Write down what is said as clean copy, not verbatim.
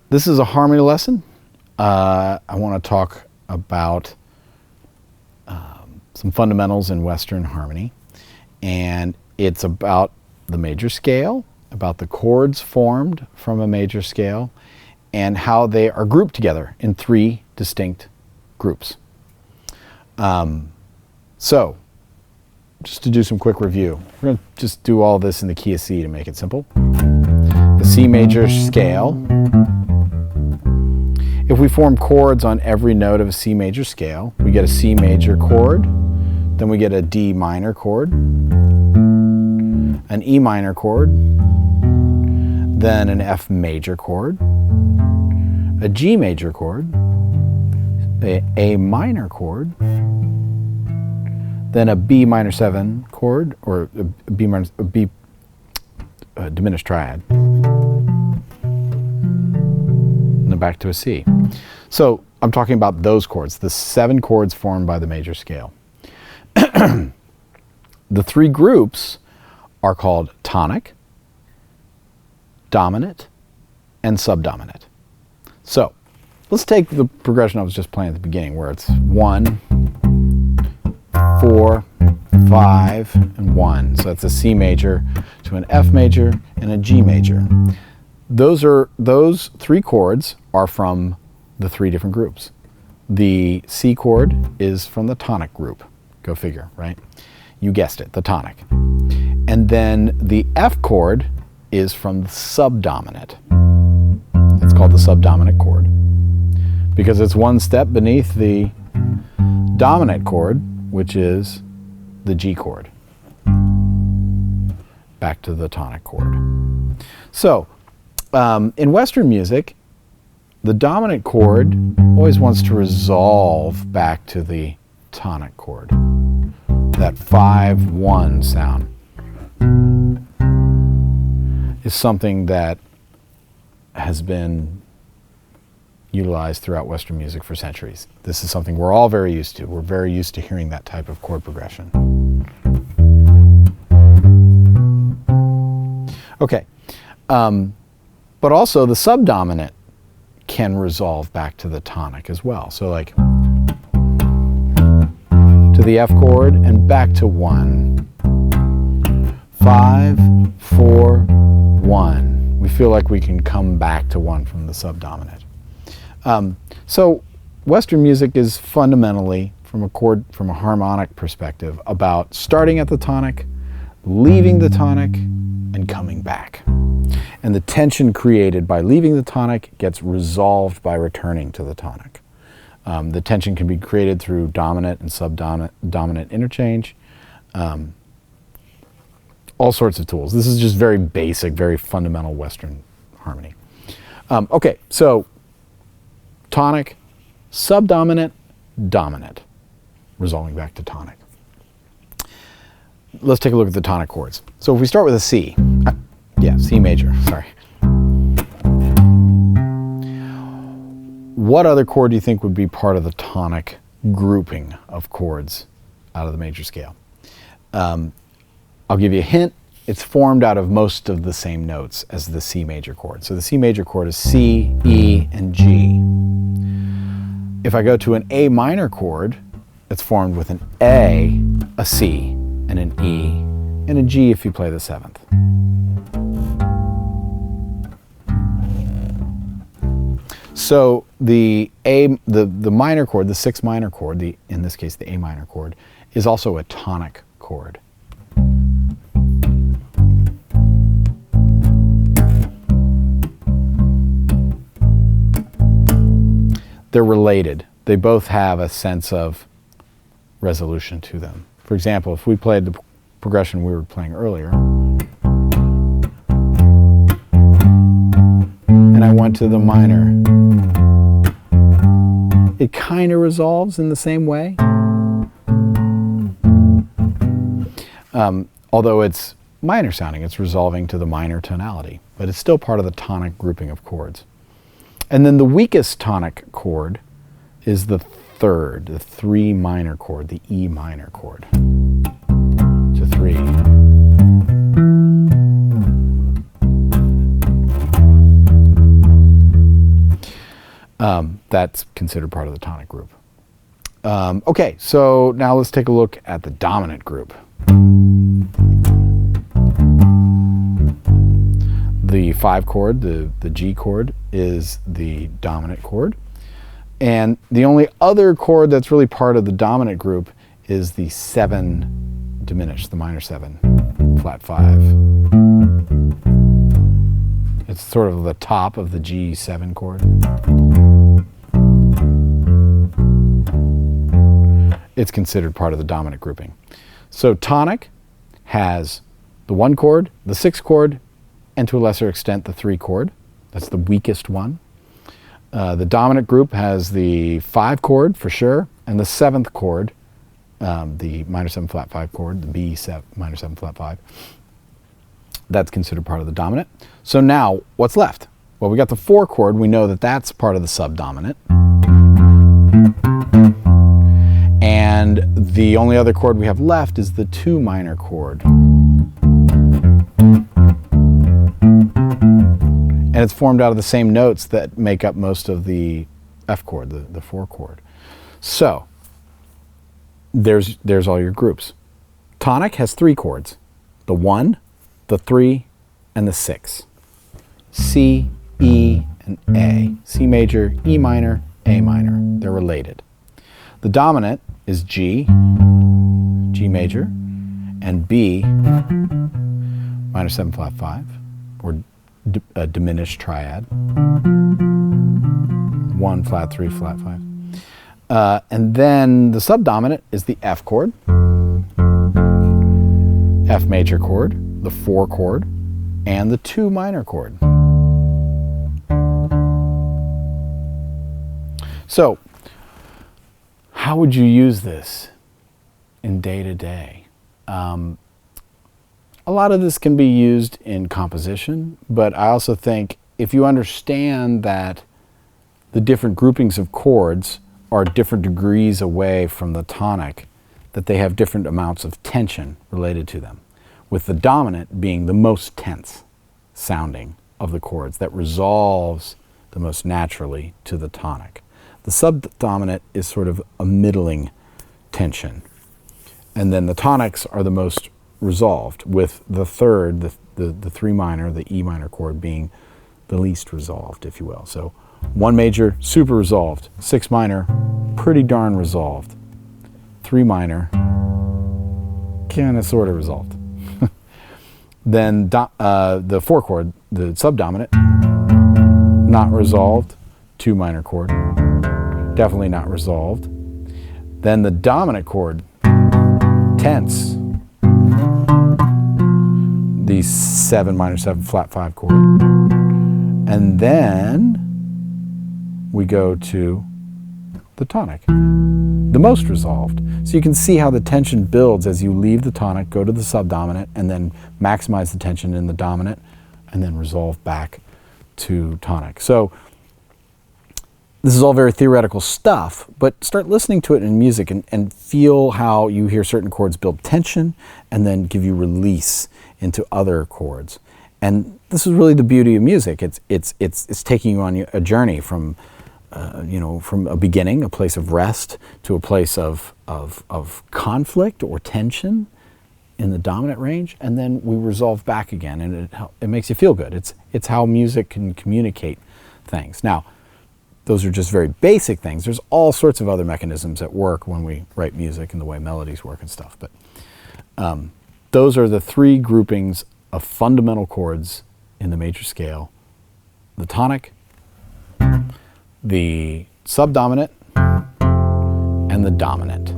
this is a harmony lesson. I want to talk about some fundamentals in Western harmony, and it's about the major scale, about the chords formed from a major scale, and how they are grouped together in three distinct groups. So, just to do some quick review, we're going to just do all this in the key of C to make it simple. The C major scale. If we form chords on every note of a C major scale, we get a C major chord, then we get a D minor chord, an E minor chord, then an F major chord, a G major chord, a minor chord, then a B minor 7 chord, or a B diminished triad, and then back to a C. So I'm talking about those chords, the 7 chords formed by the major scale. The three groups are called tonic, dominant, and subdominant. So let's take the progression I was just playing at the beginning, where it's 1, 4, 5, and 1. So that's a C major to an F major and a G major. Those three chords are from the three different groups. The C chord is from the tonic group. Go figure, right? You guessed it, the tonic. And then the F chord is from the subdominant. It's called the subdominant chord because it's one step beneath the dominant chord, which is the G chord. Back to the tonic chord. So, in Western music, the dominant chord always wants to resolve back to the tonic chord. That 5-1 sound is something that has been utilized throughout Western music for centuries. This is something we're all very used to. We're very used to hearing that type of chord progression. Okay. But also the subdominant can resolve back to the tonic as well. So like to the F chord and back to 1. 5, 4, 1. We feel like we can come back to 1 from the subdominant. So Western music is fundamentally, from a harmonic perspective, about starting at the tonic, leaving the tonic, and coming back. And the tension created by leaving the tonic gets resolved by returning to the tonic. The tension can be created through dominant and subdominant interchange. All sorts of tools. This is just very basic, very fundamental Western harmony. Okay, so tonic, subdominant, dominant, resolving back to tonic. Let's take a look at the tonic chords. So if we start with a C, C major, sorry. What other chord do you think would be part of the tonic grouping of chords out of the major scale? I'll give you a hint. It's formed out of most of the same notes as the C major chord. So the C major chord is C, E, and G. If I go to an A minor chord, it's formed with an A, a C, and an E, and a G if you play the 7th. So the minor chord, the 6th minor chord, in this case the A minor chord, is also a tonic chord. They're related. They both have a sense of resolution to them. For example, if we played the progression we were playing earlier, and I went to the minor, it kind of resolves in the same way. Although it's minor sounding, it's resolving to the minor tonality, but it's still part of the tonic grouping of chords. And then the weakest tonic chord is the 3rd, the 3 minor chord, the E minor chord, to 3. That's considered part of the tonic group. Okay, so now let's take a look at the dominant group. The 5 chord, the G chord, is the dominant chord. And the only other chord that's really part of the dominant group is the 7 diminished, the minor 7, flat 5. It's sort of the top of the G7 chord. It's considered part of the dominant grouping. So tonic has the 1 chord, the 6 chord, and to a lesser extent the 3 chord. That's the weakest one. The dominant group has the 5 chord for sure, and the 7th chord, the minor 7 flat 5 chord, the B7 minor 7 flat 5. That's considered part of the dominant. So now, what's left? Well, we got the 4 chord. We know that that's part of the subdominant. And the only other chord we have left is the 2 minor chord. And it's formed out of the same notes that make up most of the F chord, the 4 chord. So, there's all your groups. Tonic has 3 chords. The 1, the 3, and the 6. C, E, and A. C major, E minor, A minor. They're related. The dominant is G, G major, and B, minor 7 flat 5, or a diminished triad. 1 flat 3 flat 5. And then the subdominant is the F chord, F major chord, the 4 chord, and the 2 minor chord. So, how would you use this in day-to-day? A lot of this can be used in composition, but I also think if you understand that the different groupings of chords are different degrees away from the tonic, that they have different amounts of tension related to them, with the dominant being the most tense sounding of the chords that resolves the most naturally to the tonic. The subdominant is sort of a middling tension. And then the tonics are the most resolved, with the third, the 3 minor, the E minor chord, being the least resolved, if you will. So 1 major, super resolved. 6 minor, pretty darn resolved. 3 minor, kind of sort of resolved. Then the 4 chord, the subdominant, not resolved. 2 minor chord, definitely not resolved. Then the dominant chord, tense. The 7 minor 7 flat 5 chord. And then we go to the tonic, the most resolved. So you can see how the tension builds as you leave the tonic, go to the subdominant, and then maximize the tension in the dominant, and then resolve back to tonic. So this is all very theoretical stuff, but start listening to it in music and feel how you hear certain chords build tension and then give you release into other chords. And this is really the beauty of music. It's taking you on a journey from from a beginning, a place of rest, to a place of conflict or tension in the dominant range, and then we resolve back again, and it makes you feel good. It's how music can communicate things. Now, those are just very basic things. There's all sorts of other mechanisms at work when we write music and the way melodies work and stuff. But those are the 3 groupings of fundamental chords in the major scale: the tonic, the subdominant, and the dominant.